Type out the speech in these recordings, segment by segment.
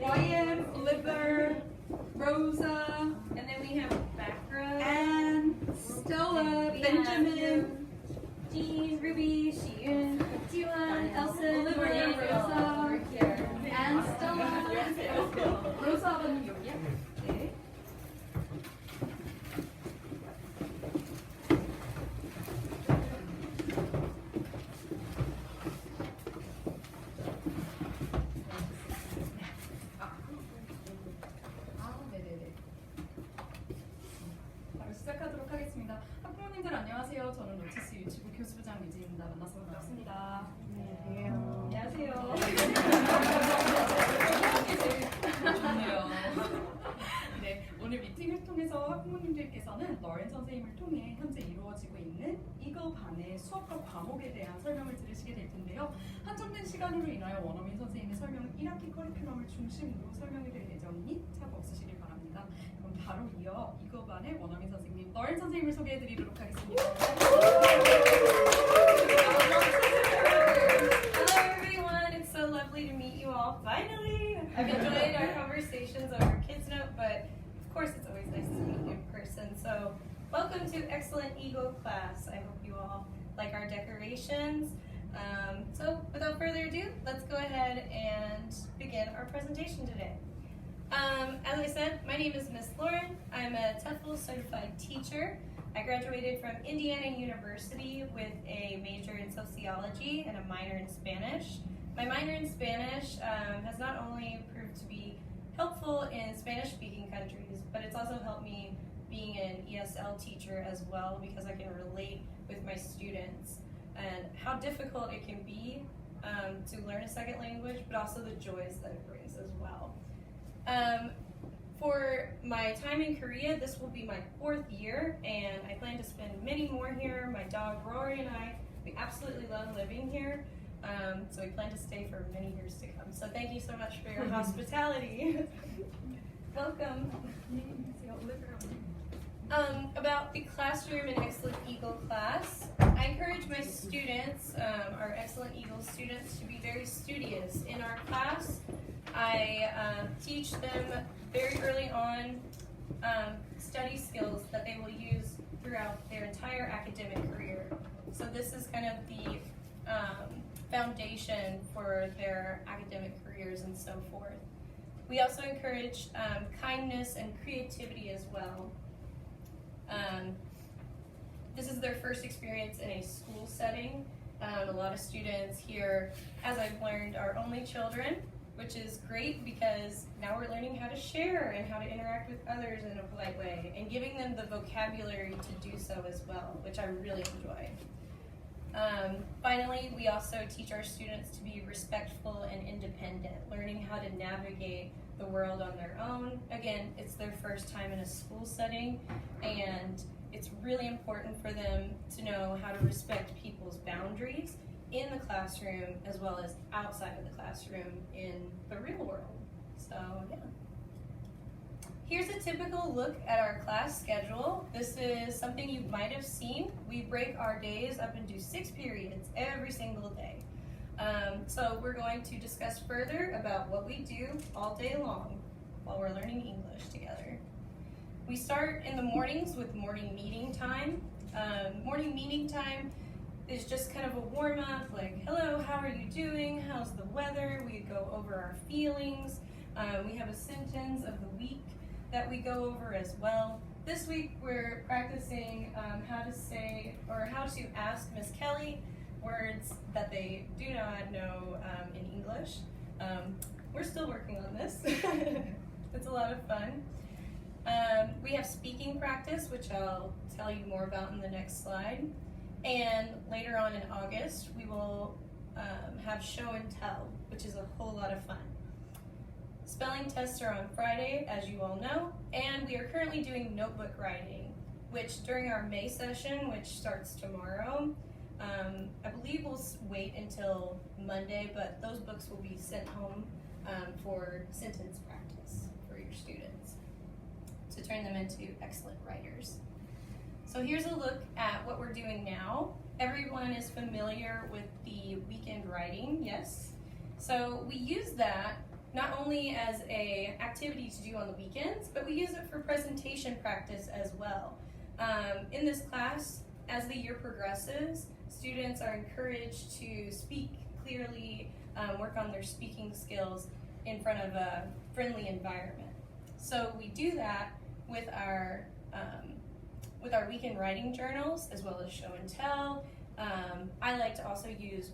Ryan, Flipper, Rosa, And then we have Bakra, and Stella, Benjamin, Jean, Ruby, Sheehan, Tiwan, Elsa, Olivia, Jordan, Rosa, over here. and Stella. Rosa는 여기야? 네. 네네네. 바로 시작하도록 하겠습니다. 학부모님들 안녕하세요. 저는 노티스 유치부 교수부장 유지입니다. 만나서 반갑습니다. 안녕하세요. 좋네요. 네, 오늘 미팅을 통해서 학부모님들께서는 러렌 선생님을 통해 현재 이루어지고 있는 이거 반의 수업과 과목에 대한 설명을 들으시게 될 텐데요. 한정된 시간으로 인하여 원어민 선생님의 설명은 1학기 커리큘럼을 중심으로 설명이 될 예정이니 착오 없으시길 바랍니다. 그럼 바로 이어 이거 반의 원어민 선생님, 러렌 선생님을 소개해드리도록 하겠습니다. Hello everyone, it's so lovely to meet you all finally. I've enjoyed our conversations over Kids Note, but of course it's always nice to meet you in person. So welcome to Excellent Eagle class. I hope you all like our decorations. So without further ado, let's go ahead and begin our presentation today. As I said, my name is Miss Lauren. I'm a TEFL certified teacher. I graduated from Indiana University with a major in sociology and a minor in Spanish. My minor in Spanish has not only proved to be helpful in Spanish-speaking countries, but it's also helped me being an ESL teacher as well because I can relate with my students and how difficult it can be to learn a second language, but also the joys that it brings as well. For my time in Korea, this will be my 4th year, and I plan to spend many more here. My dog Rory and I, we absolutely love living here, so we plan to stay for many years to come. So thank you so much for your hospitality. Welcome. About the classroom in Excellent Eagle class, I encourage my students, our Excellent Eagle students, to be very studious. In our class, I teach them very early on study skills that they will use throughout their entire academic career. So this is kind of the foundation for their academic careers and so forth. We also encourage kindness and creativity as well. This is their first experience in a school setting. A lot of students here, as I've learned, are only children, which is great because now we're learning how to share and how to interact with others in a polite way and giving them the vocabulary to do so as well, which I really enjoy. Finally, we also teach our students to be respectful and independent, learning how to navigate the world on their own. Again, it's their first time in a school setting, and it's really important for them to know how to respect people's boundaries in the classroom as well as outside of the classroom in the real world. So, yeah. Here's a typical look at our class schedule. This is something you might have seen. We break our days up into 6 periods every single day. So we're going to discuss further about what we do all day long while we're learning English together. We start in the mornings with morning meeting time. Morning meeting time is just kind of a warm-up, like, hello, how are you doing? How's the weather? We go over our feelings. We have a sentence of the week that we go over as well. This week we're practicing how to say, or how to ask Miss Kelly words that they do not know in English. We're still working on this. It's a lot of fun. We have speaking practice, which I'll tell you more about in the next slide. And later on in August, we will have show and tell, which is a whole lot of fun. Spelling tests are on Friday, as you all know, and we are currently doing notebook writing, which during our May session, which starts tomorrow, I believe we'll wait until Monday, but those books will be sent home for sentence practice for your students to turn them into excellent writers. So here's a look at what we're doing now. Everyone is familiar with the weekend writing, yes? So we use that not only as a activity to do on the weekends, but we use it for presentation practice as well. In this class, as the year progresses, students are encouraged to speak clearly, work on their speaking skills in front of a friendly environment. So we do that with our weekend writing journals as well as show and tell. I like to also use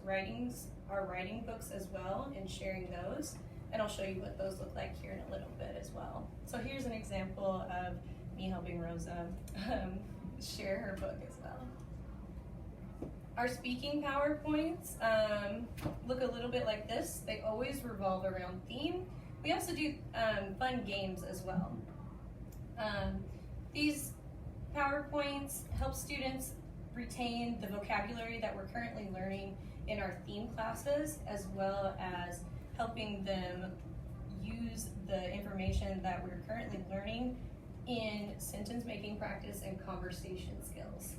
our writing books as well and sharing those. And I'll show you what those look like here in a little bit as well. So here's an example of me helping Rosa share her book as well. Our speaking PowerPoints look a little bit like this. They always revolve around theme. We also do fun games as well. These PowerPoints help students retain the vocabulary that we're currently learning in our theme classes, as well as helping them use the information that we're currently learning in sentence making practice and conversation skills.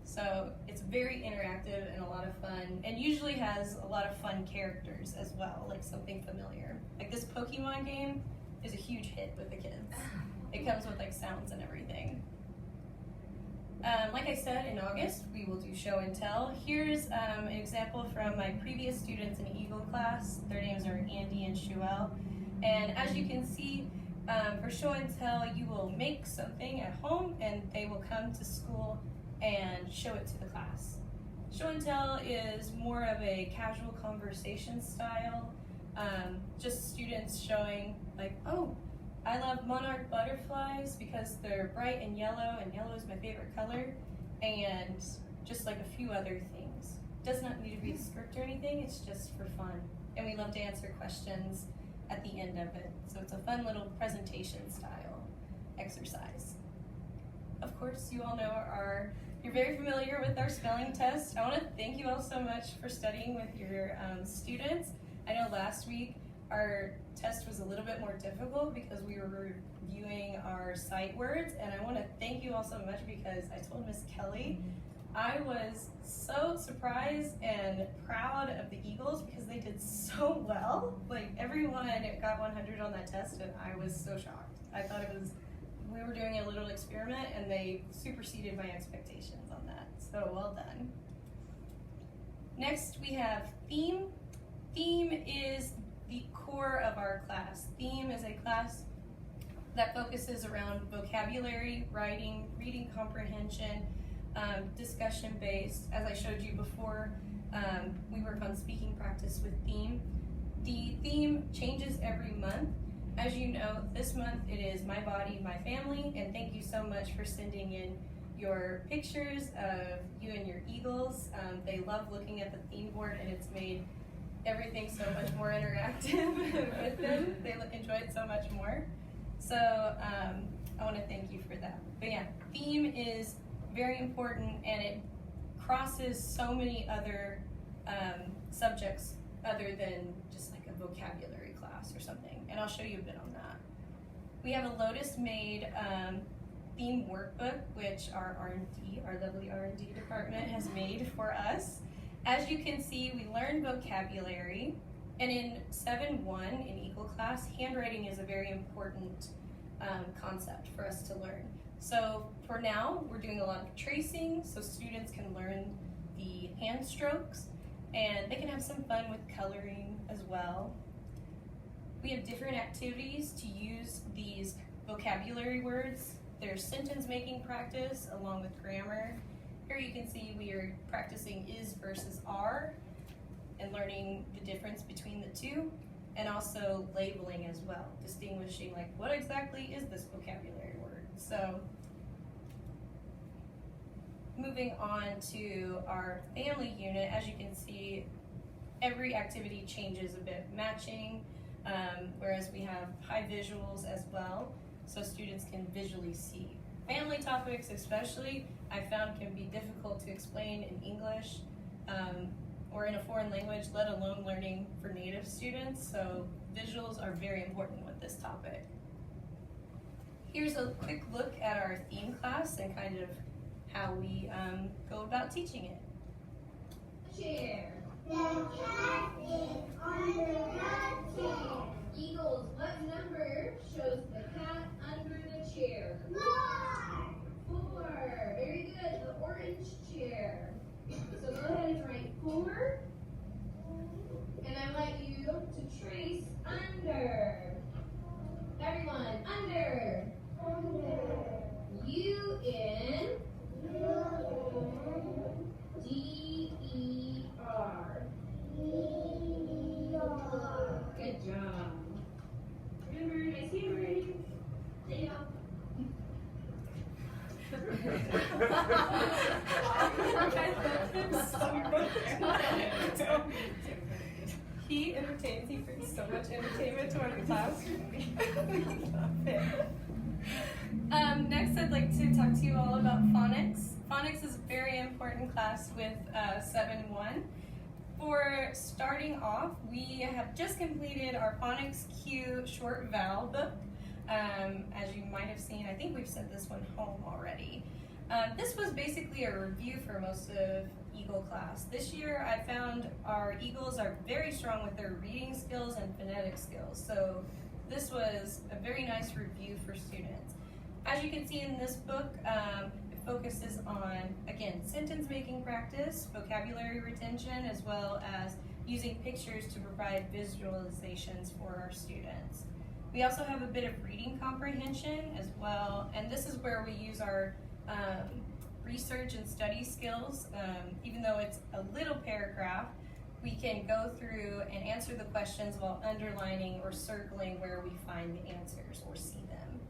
So it's very interactive and a lot of fun, and usually has a lot of fun characters as well, like something familiar. Like this Pokemon game is a huge hit with the kids. It comes with like sounds and everything. Like I said, in August, we will do show and tell. Here's an example from my previous students in Eagle class. Their names are Andy and Shuel. And as you can see, for show and tell, you will make something at home and they will come to school and show it to the class. Show and tell is more of a casual conversation style. Just students showing like, oh, I love monarch butterflies because they're bright and yellow is my favorite color, and just like a few other things. Does not need to be a script or anything, it's just for fun. And we love to answer questions at the end of it. So it's a fun little presentation style exercise. Of course, you all know you're very familiar with our spelling test. I want to thank you all so much for studying with your students. I know last week our test was a little bit more difficult because we were reviewing our sight words, and I want to thank you all so much because I told Miss Kelly I was so surprised and proud of the Eagles because they did so well. Like everyone got 100 on that test, and I was so shocked. I thought we were doing a little experiment and they superseded my expectations on that. So well done. Next we have theme. Theme is the core of our class. Theme is a class that focuses around vocabulary, writing, reading comprehension, discussion based. As I showed you before, we work on speaking practice with theme. The theme changes every month. As you know, this month it is My Body, My Family, and thank you so much for sending in your pictures of you and your eagles. They love looking at the theme board, and it's made everything so much more interactive with them. They enjoy it so much more. So I want to thank you for that. But yeah, theme is very important, and it crosses so many other subjects other than just like a vocabulary class or something. And I'll show you a bit on that. We have a Lotus made theme workbook, which our R&D, our lovely R&D department has made for us. As you can see, we learn vocabulary, and in 7-1 in Eagle class, handwriting is a very important concept for us to learn. So for now, we're doing a lot of tracing so students can learn the hand strokes, and they can have some fun with coloring as well. We have different activities to use these vocabulary words. There's sentence making practice along with grammar. Here you can see we are practicing is versus are and learning the difference between the two, and also labeling as well, distinguishing like what exactly is this vocabulary word. So moving on to our family unit, as you can see, every activity changes a bit, matching, whereas we have high visuals as well, so students can visually see. Family topics especially, I found can be difficult to explain in English or in a foreign language, let alone learning for native students, so visuals are very important with this topic. Here's a quick look at our theme class and kind of how we go about teaching it. Chair. The cat is on the left chair. Eagle He entertains. He brings so much entertainment to our class. Next, I'd like to talk to you all about phonics. Phonics is a very important class with 7-1. For starting off, we have just completed our Phonics Q short vowel book. As you might have seen, I think we've sent this one home already. This was basically a review for most of Eagle class. This year I found our Eagles are very strong with their reading skills and phonetic skills, so this was a very nice review for students. As you can see in this book, it focuses on, again, sentence making practice, vocabulary retention, as well as using pictures to provide visualizations for our students. We also have a bit of reading comprehension as well, and this is where we use our research and study skills. Even though it's a little paragraph, we can go through and answer the questions while underlining or circling where we find the answers or see them.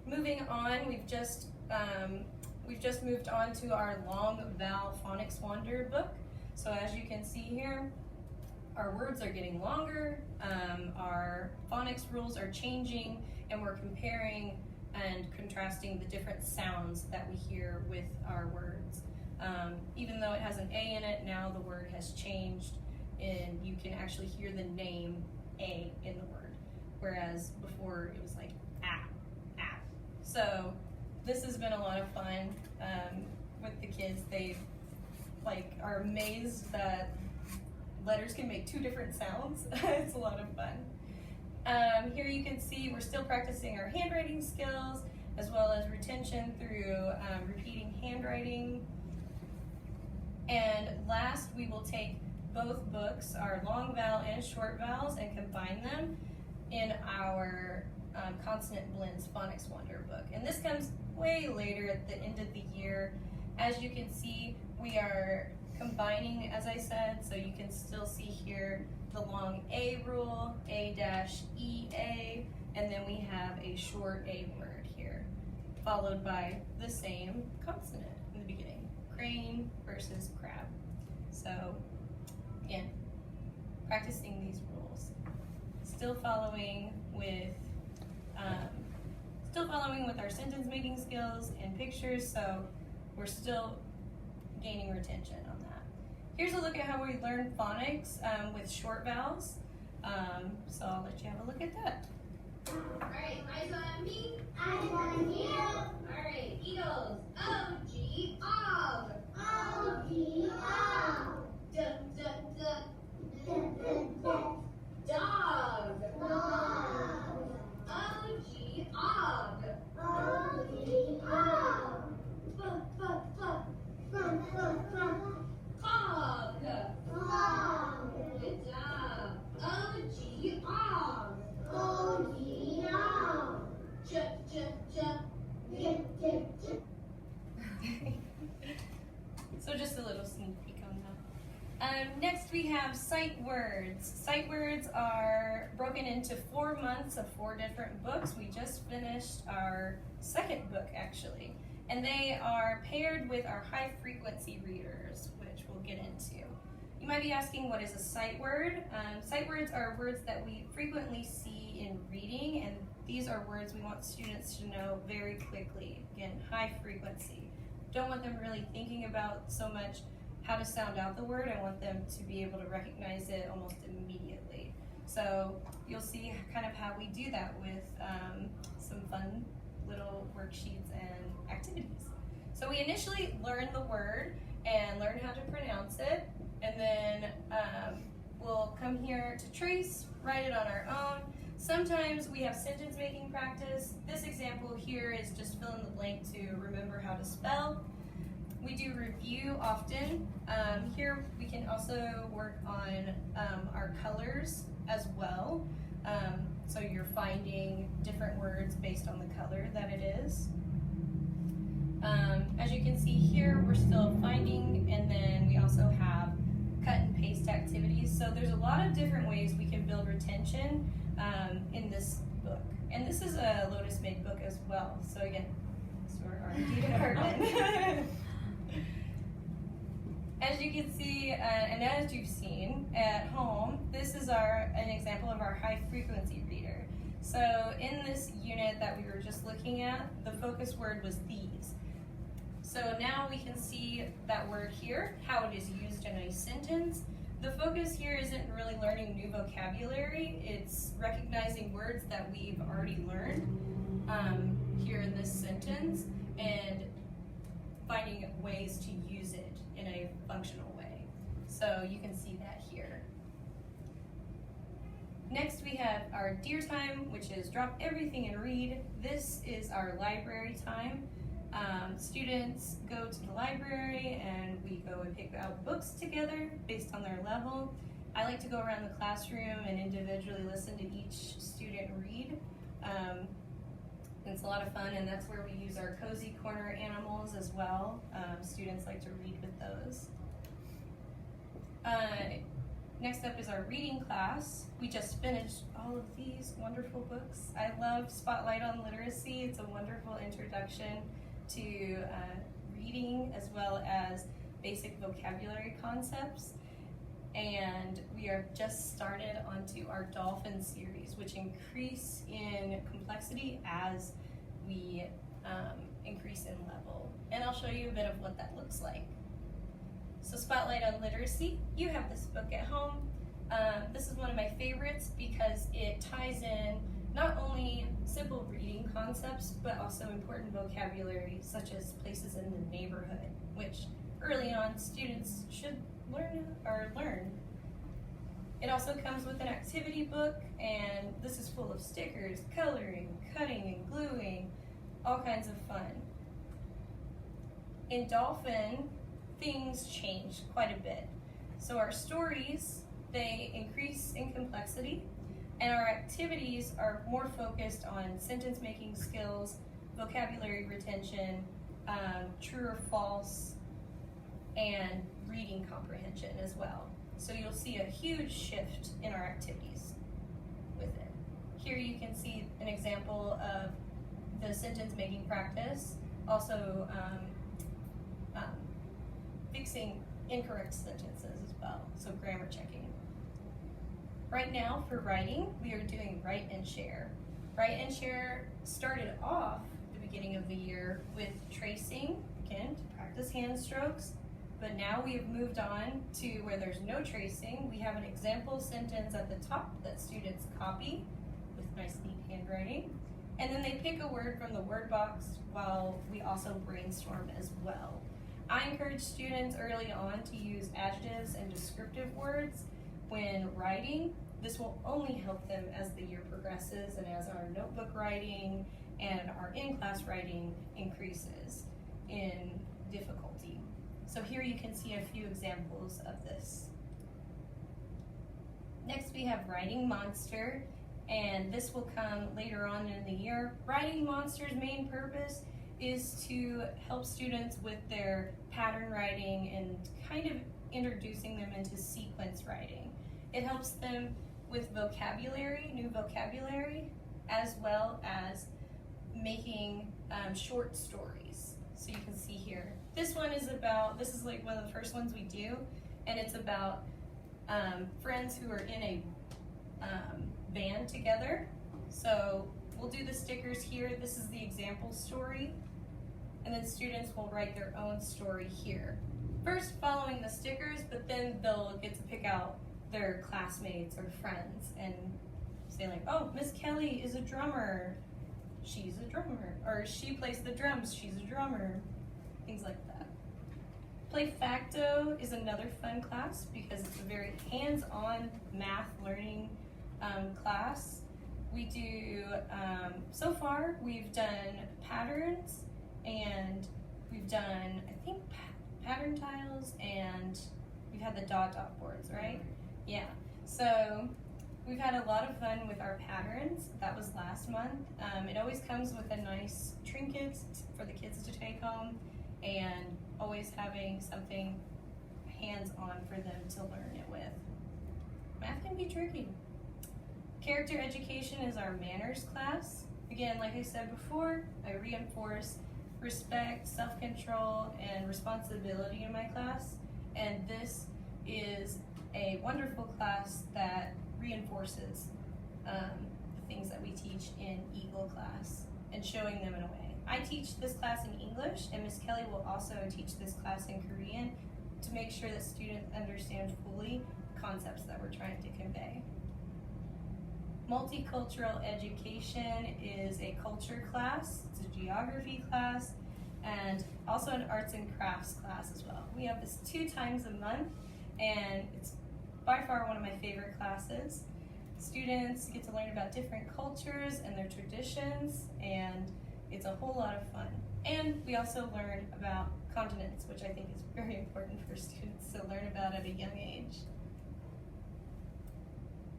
Moving on, we've just moved on to our long vowel phonics wonder book. So as you can see here, our words are getting longer, our phonics rules are changing, and we're comparing and contrasting the different sounds that we hear with our words. Even though it has an A in it, now the word has changed and you can actually hear the name A in the word, whereas before it was like ah. So this has been a lot of fun with the kids. They are amazed that letters can make two different sounds. It's a lot of fun. Here you can see we're still practicing our handwriting skills as well as retention through repeating handwriting. And last, we will take both books, our long vowel and short vowels, and combine them in our Consonant Blends Phonics Wonder book. And this comes way later at the end of the year. As you can see, we are combining, as I said, so you can still see here the long A rule, A-E-A, and then we have a short A word here, followed by the same consonant in the beginning, crane versus crab. So again, practicing these rules, still following with our sentence making skills and pictures, so we're still gaining retention on that. Here's a look at how we learn phonics with short vowels. So I'll let you have a look at that. Alright, eyes on me. Eyes on you. Alright, Eagles. O-G, og. O-G, og. D-d-d. D-d-d. Dog. Dog. O-G, og. O-G, og. F-f-f. F-f-f. Fog. Fog. Good job. O-G, og. O-G, og. J-j-j. J-j-j. So just a little sneak peek on that. Next we have sight words. Sight words are broken into 4 months of 4 different books. We just finished our second book actually. And they are paired with our high frequency readers, which we'll get into. You might be asking, what is a sight word? Sight words are words that we frequently see in reading, and these are words we want students to know very quickly. Again, high frequency. Don't want them really thinking about so much how to sound out the word. I want them to be able to recognize it almost immediately. So you'll see kind of how we do that with some fun little worksheets and activities. So we initially learn the word and learn how to pronounce it, and then we'll come here to trace, write it on our own. Sometimes we have sentence making practice. This example here is just fill in the blank to remember how to spell. We do review often. Here we can also work on our colors as well. So you're finding different words based on the color that it is. As you can see here, we're still finding, and then we also have cut and paste activities. So there's a lot of different ways we can build retention in this book. And this is a Lotus Made book as well. So again, it's for R&D department. As you can see, and as you've seen at home, this is an example of our high frequency reader. So in this unit that we were just looking at, the focus word was these. So now we can see that word here, how it is used in a sentence. The focus here isn't really learning new vocabulary, it's recognizing words that we've already learned here in this sentence and finding ways to use it in a functional way. So you can see that here. Next we have our Dear Time, which is drop everything and read. This is our library time. Students go to the library and we go and pick out books together based on their level. I like to go around the classroom and individually listen to each student read. It's a lot of fun, and that's where we use our cozy corner animals as well. Students like to read with those. Next up is our reading class. We just finished all of these wonderful books. I love Spotlight on Literacy. It's a wonderful introduction to reading as well as basic vocabulary concepts. And we are just started onto our Dolphin series, which increase in complexity as we increase in level. And I'll show you a bit of what that looks like. So Spotlight on Literacy, you have this book at home. This is one of my favorites because it ties in not only simple reading concepts, but also important vocabulary such as places in the neighborhood, which early on students should learn. It also comes with an activity book, and this is full of stickers, coloring, cutting, and gluing, all kinds of fun. In Dolphin, things change quite a bit. So our stories, they increase in complexity, and our activities are more focused on sentence making skills, vocabulary retention, true or false, and reading comprehension as well. So you'll see a huge shift in our activities with it. Here you can see an example of the sentence making practice, also fixing incorrect sentences as well, so grammar checking. Right now for writing, we are doing Write and Share. Write and Share started off at the beginning of the year with tracing, again, to practice hand strokes, but now we have moved on to where there's no tracing. We have an example sentence at the top that students copy with nice neat handwriting, and then they pick a word from the word box while we also brainstorm as well. I encourage students early on to use adjectives and descriptive words when writing. This will only help them as the year progresses and as our notebook writing and our in-class writing increases in difficulty. So here you can see a few examples of this. Next we have Writing Monster, and this will come later on in the year. Writing Monster's main purpose is to help students with their pattern writing and kind of introducing them into sequence writing. It helps them with vocabulary, new vocabulary, as well as making short stories. So you can see here. This is like one of the first ones we do, and it's about friends who are in a band together. So we'll do the stickers here. This is the example story, and then students will write their own story here. First following the stickers, but then they'll get to pick out their classmates or friends and say like, oh, Miss Kelly is a drummer, she's a drummer, or she plays the drums, she's a drummer, things like that. Play Facto is another fun class because it's a very hands-on math learning class. We do, so far we've done patterns, and we've done, I think, pattern tiles, and we've had the dot boards, right? Yeah, so we've had a lot of fun with our patterns. That was last month. It always comes with a nice trinket for the kids to take home, and always having something hands-on for them to learn it with. Math can be tricky. Character education is our manners class. Again, like I said before, I reinforce respect, self-control, and responsibility in my class. And this is a wonderful class that reinforces the things that we teach in Eagle class and showing them in a way. I teach this class in English, and Miss Kelly will also teach this class in Korean to make sure that students understand fully the concepts that we're trying to convey. Multicultural education is a culture class, it's a geography class, and also an arts and crafts class as well. We have this 2 times a month, and it's by far one of my favorite classes. Students get to learn about different cultures and their traditions, and it's a whole lot of fun. And we also learn about continents, which I think is very important for students to learn about at a young age.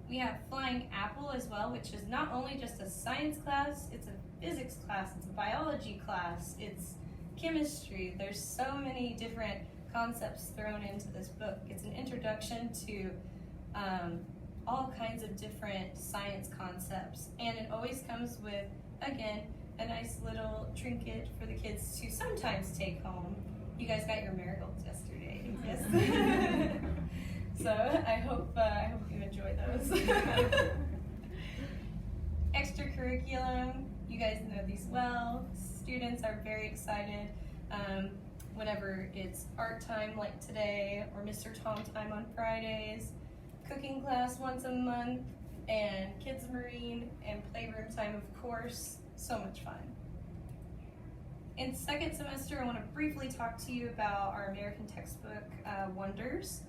We have Flying Apple as well, which is not only just a science class, it's a physics class, it's a biology class, it's chemistry. There's so many different concepts thrown into this book. It's an introduction to all kinds of different science concepts, and it always comes with, again, a nice little trinket for the kids to sometimes take home. You guys got your marigolds yesterday, yes? So I hope you enjoy those. Extracurriculum, you guys know these well. Students are very excited whenever it's art time like today, or Mr. Tom time on Fridays, cooking class once a month, and Kids Marine and playroom time, of course. So much fun. In second semester, I want to briefly talk to you about our American textbook, Wonders.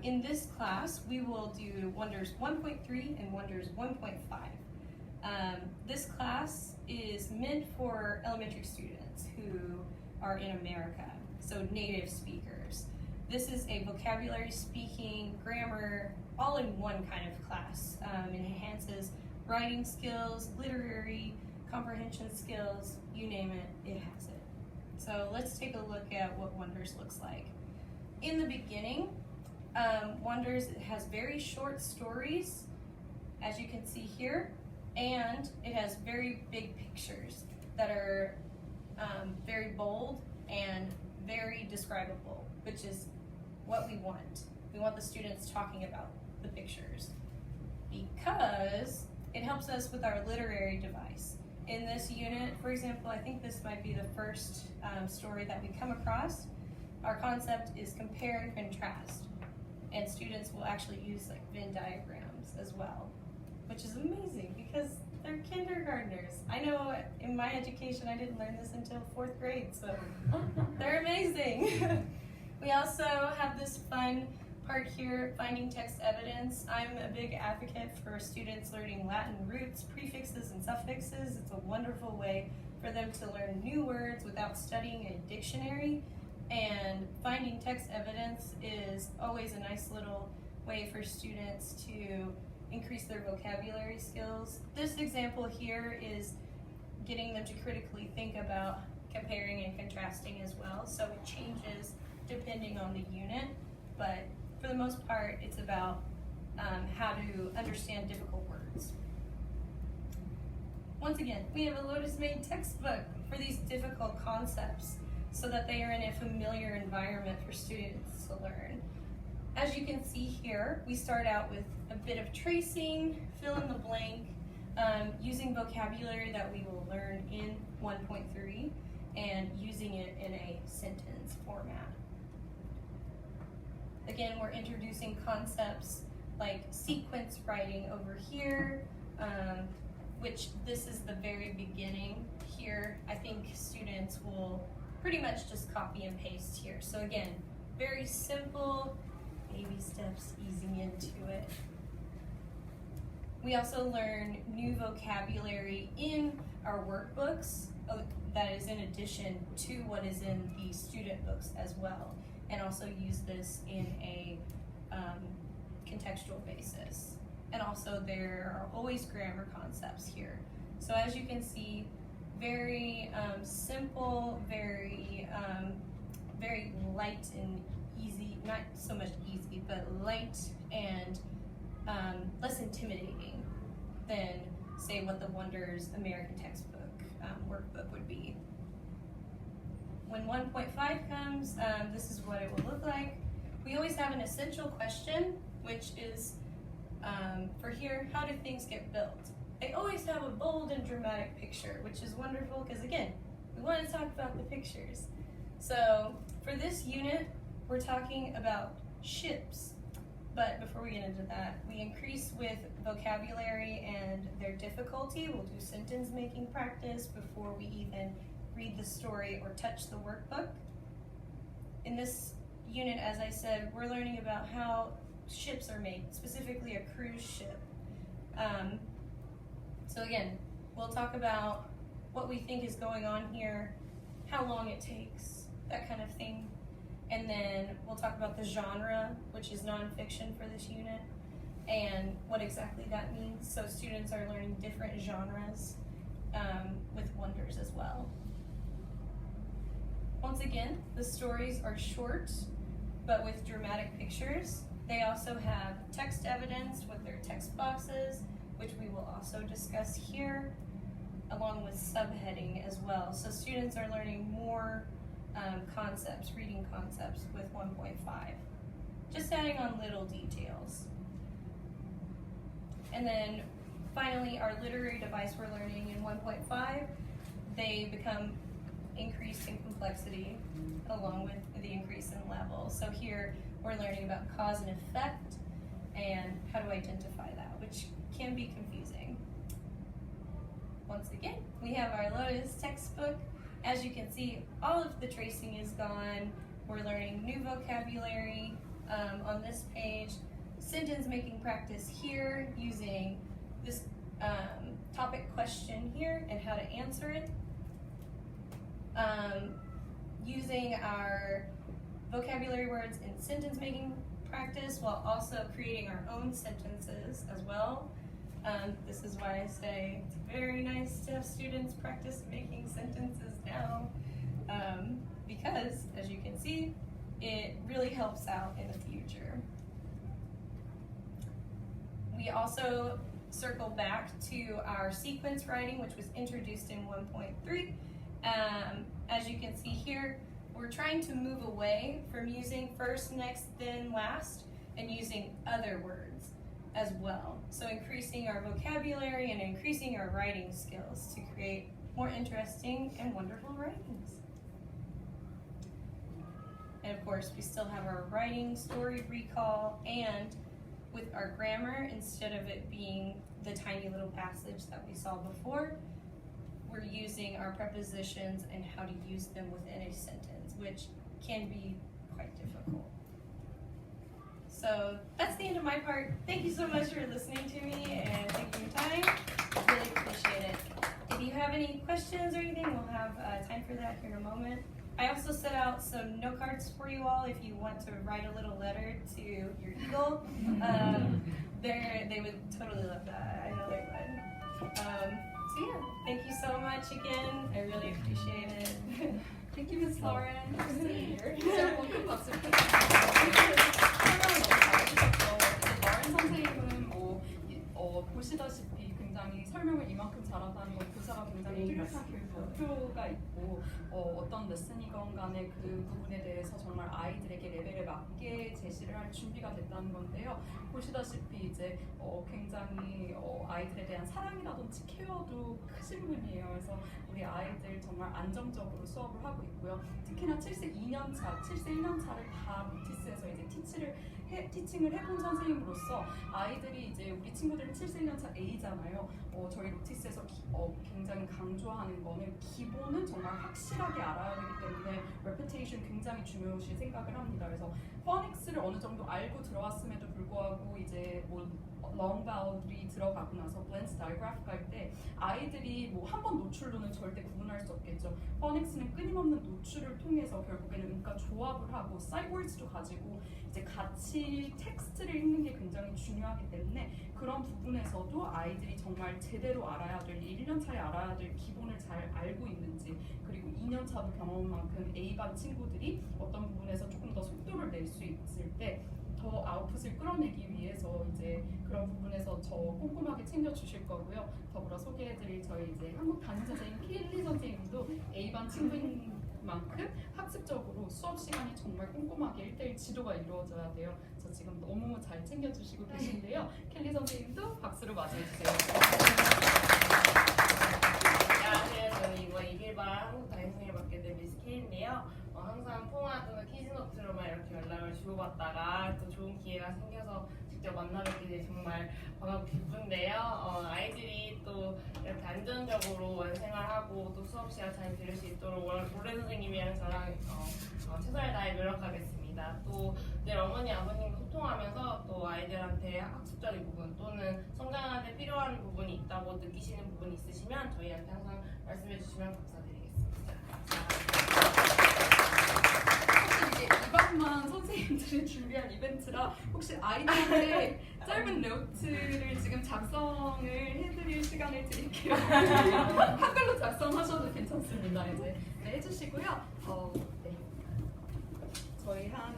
In this class, we will do Wonders 1.3 and Wonders 1.5. This class is meant for elementary students who are in America, so native speakers. This is a vocabulary, speaking, grammar, all in one kind of class. It enhances writing skills, literary comprehension skills, you name it, it has it. So let's take a look at what Wonders looks like. In the beginning, Wonders has very short stories, as you can see here, and it has very big pictures that are very bold and very describable, which is what we want. We want the students talking about the pictures because it helps us with our literary device. In this unit, for example, I think this might be the first story that we come across. Our concept is compare and contrast, and students will actually use like Venn diagrams as well, which is amazing because they're kindergartners. I know in my education I didn't learn this until 4th grade, so they're amazing. We also have this fun part here, finding text evidence. I'm a big advocate for students learning Latin roots, prefixes, and suffixes. It's a wonderful way for them to learn new words without studying a dictionary. And finding text evidence is always a nice little way for students to increase their vocabulary skills. This example here is getting them to critically think about comparing and contrasting as well. So it changes depending on the unit, but for the most part, it's about how to understand difficult words. Once again, we have a Lotus Made textbook for these difficult concepts so that they are in a familiar environment for students to learn. As you can see here, we start out with a bit of tracing, fill in the blank, using vocabulary that we will learn in 1.3 and using it in a sentence format. Again, we're introducing concepts like sequence writing over here, which this is the very beginning here. I think students will pretty much just copy and paste here. So again, very simple, baby steps easing into it. We also learn new vocabulary in our workbooks that is in addition to what is in the student books as well, and also use this in a contextual basis. And also there are always grammar concepts here. So as you can see, very simple, very light and easy, not so much easy, but light and less intimidating than, say, what the Wonders American textbook workbook would be. When 1.5 comes, this is what it will look like. we always have an essential question, which is for here, how do things get built? I always have a bold and dramatic picture, which is wonderful because again, we want to talk about the pictures. So for this unit, we're talking about ships. But before we get into that, we increase with vocabulary and their difficulty. We'll do sentence making practice before we even read the story or touch the workbook. In this unit, as I said, we're learning about how ships are made, specifically a cruise ship. So again, we'll talk about what we think is going on here, how long it takes, that kind of thing. And then we'll talk about the genre, which is nonfiction for this unit, and what exactly that means. So students are learning different genres with wonders as well. Once again, the stories are short, but with dramatic pictures. They also have text evidence with their text boxes, which we will also discuss here, along with subheading as well. So students are learning more concepts, reading concepts with 1.5. Just adding on little details. And then finally, our literary device we're learning in 1.5, they become increased in complexity along with the increase in level. So here we're learning about cause and effect and how to identify that, which can be confusing. Once again, we have our Lotus textbook. As you can see, all of the tracing is gone. We're learning new vocabulary on this page. Sentence making practice here using this topic question here and how to answer it. Using our vocabulary words in sentence making practice while also creating our own sentences as well. This is why I say it's very nice to have students practice making sentences now because, as you can see, it really helps out in the future. We also circle back to our sequence writing, which was introduced in 1.3. As you can see here, we're trying to move away from using first, next, then, last, and using other words as well. So increasing our vocabulary and increasing our writing skills to create more interesting and wonderful writings. And of course, we still have our writing, story recall, and with our grammar, instead of it being the tiny little passage that we saw before, we're using our prepositions and how to use them within a sentence, which can be quite difficult. So that's the end of my part. Thank you so much for listening to me and taking your time. I really appreciate it. If you have any questions or anything, we'll have time for that here in a moment. I also set out some note cards for you all if you want to write a little letter to your eagle. They would totally love that. I know they would. So yeah, thank you so much again. I really appreciate it. Thank you, Ms. Lauren. here. 셀프 박수 부탁드립니다. 설명을 너무 잘해주셨죠. 이제 lauren 선생님은 보시다시피 굉장히 설명을 이만큼 잘한다는 건 교사가 굉장히 뚜렷한 교육 목표가 있고 어떤 레슨이건 간에 그 부분에 대해서 정말 아이들에게 레벨에 맞게 제시를 할 준비가 됐다는 건데요. 보시다시피 이제 굉장히 아이들에 대한 사랑이라든지 케어도 크신 분이에요. 그래서 우리 아이들 정말 안정적으로 수업을 하고 있고요. 특히나 7세 2년차, 7세 1년차를 다 루티스에서 이제 티칭을 해본 선생님으로서 아이들이 이제 우리 친구들은 7세 1년차 A잖아요. 저희 루티스에서 굉장히 강조하는 거는 기본은 정말 확실하게 알아야 되기 때문에 repetition 굉장히 중요시 생각을 합니다. 그래서 포닉스를 어느 정도 알고 들어왔음에도 불구하고 이제 뭐 long vowel이 들어가고 나서 blend digraph 갈 때 아이들이 뭐 한 번 노출로는 절대 구분할 수 없겠죠. 포닉스는 끊임없는 노출을 통해서 결국에는 음과 조합을 하고 sight words도 가지고 이제 같이 텍스트를 읽는 게 굉장히 중요하기 때문에 그런 부분에서도 아이들이 정말 제대로 알아야 될 1년차에 알아야 될 기본을 잘 알고 있는지 그리고 2년차도 경험한 만큼 A반 친구들이 어떤 부분에서 조금 더 속도를 낼 수 있을 때 더 아웃풋을 끌어내기 위해서 이제 그런 부분에서 저 꼼꼼하게 챙겨주실 거고요. 더불어 소개해드릴 저희 이제 한국 담임 선생님 키일리 선생님도 A반 친구인 만큼 학습적으로 수업 시간이 정말 꼼꼼하게 1대1 지도가 이루어져야 돼요. 저 지금 너무 잘 챙겨주시고 계신데요. 켈리 선생님도 박수로 맞이해주세요. 안녕하세요. 저는 이번 2길 반 한국 다인생을 맡게 된 미스 K인데요. 항상 통화 또는 키즈노트로만 이렇게 연락을 주고받다가 또 좋은 기회가 생겨서 직접 만나뵙게 돼 정말 반갑고 기쁜데요. 아이들이 또 이렇게 안전적으로 원생활하고 또 수업 시간 잘 들을 수 있도록 로렌 선생님이랑 저랑 최선을 다해 노력하겠습니다. 또 늘 어머니 아버님과 소통하면서 또 아이들한테 학습적인 부분 또는 성장하는데 필요한 부분이 있다고 느끼시는 부분이 있으시면 저희한테 항상 말씀해 주시면 감사드리겠습니다. 이게 이방만 선생님들이 준비한 이벤트라 혹시 아이들한테 짧은 노트를 지금 작성을 해드릴 시간을 드릴게요. 한글로 작성하셔도 괜찮습니다. 이제 네, 해주시고요. 네. 저희 한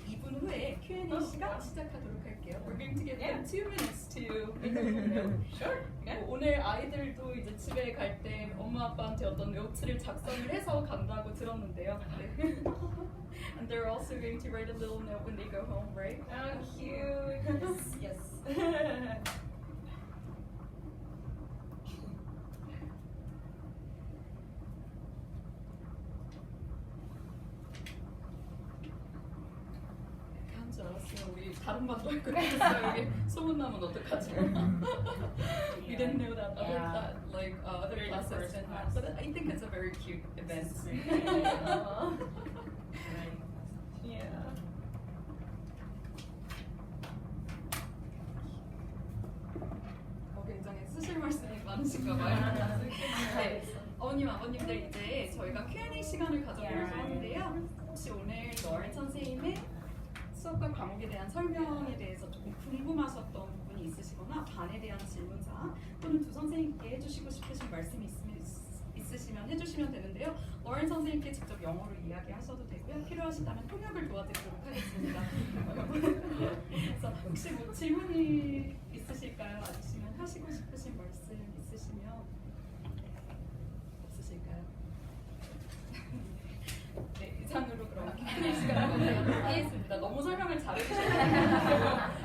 2분 후에 Q&A 시간 시작하도록 할게요. We're going to give them 2 minutes to make a little note. Sure. 오늘 아이들도 이제 집에 갈 때 엄마 아빠한테 어떤 노트를 작성을 해서 간다고 들었는데요. 네. And they're also going to write a little note when they go home, right? Oh, cute. Yes. 한 줄 알았어요. 우리 다른 반도 할 거였어요. 여기 소문 나면 어떡하지? We didn't know that other like other classes didn't have, but I think it's a very cute event. Yeah. 굉장히 쓰실 말씀이 많으신가 봐요. 네. 어머님, 아버님들 이제 저희가 Q&A 시간을 가져보려고 하는데요. 혹시 오늘 로렌 선생님의 수업과 과목에 대한 설명에 대해서 조금 궁금하셨던 부분이 있으시거나 반에 대한 질문사항 또는 두 선생님께 해주시고 싶으신 말씀이 있으시면 해주시면 되는데요. 로렌 선생님께 직접 영어로 이야기하셔도 되고요. 필요하시다면 통역을 도와드리도록 하겠습니다. 그래서 혹시 뭐 질문이 있으실까요? 아니시면 하시고 싶으신 말씀 있으시면 없으실까요? 네, 이상으로 그럼 Q&A 시간을 마무리하도록 하겠습니다. 너무 설명을 잘해주셔서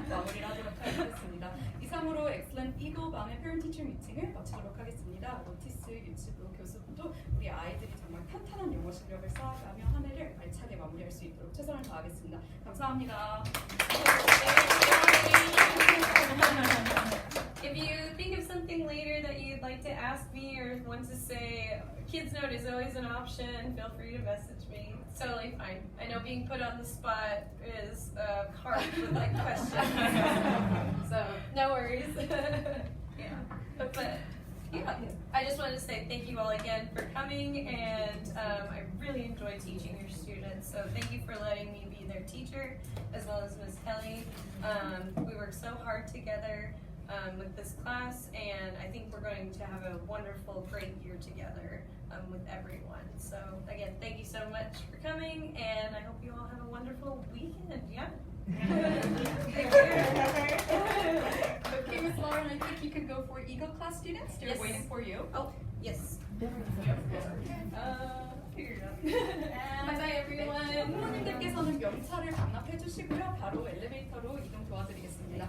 마무리를 하도록 하겠습니다. 이상으로 Excellent Eagle 반의 Parent Teacher 미팅을 마치도록 하겠습니다. 오티스 유치부 교수부도 우리 아이들이 정말 탄탄한 영어 실력을 쌓아가며 한 해를 알차게 마무리할 수 있도록 최선을 다하겠습니다. 감사합니다. If you think of something later that you'd like to ask me or want to say, Kids Note is always an option. Feel free to message me. It's totally fine. I know being put on the spot is hard with like questions. So no worries. Yeah. But yeah, I just wanted to say thank you all again for coming, and I really enjoy teaching your students. So thank you for letting me be their teacher, as well as Ms. Kelly. We work so hard together with this class, and I think we're going to have a wonderful, great year together with everyone. So again, thank you so much for coming, and I hope you all have a wonderful weekend. Yeah. Thank you. Okay, Ms. Lauren, I think you can go for Eagle class students. They're Yes. waiting for you. Oh, yes. Figure it out. Bye bye everyone. 부모님들께서는 명찰을 반납해 주시고요. 바로 엘리베이터로 이동 도와드리겠습니다.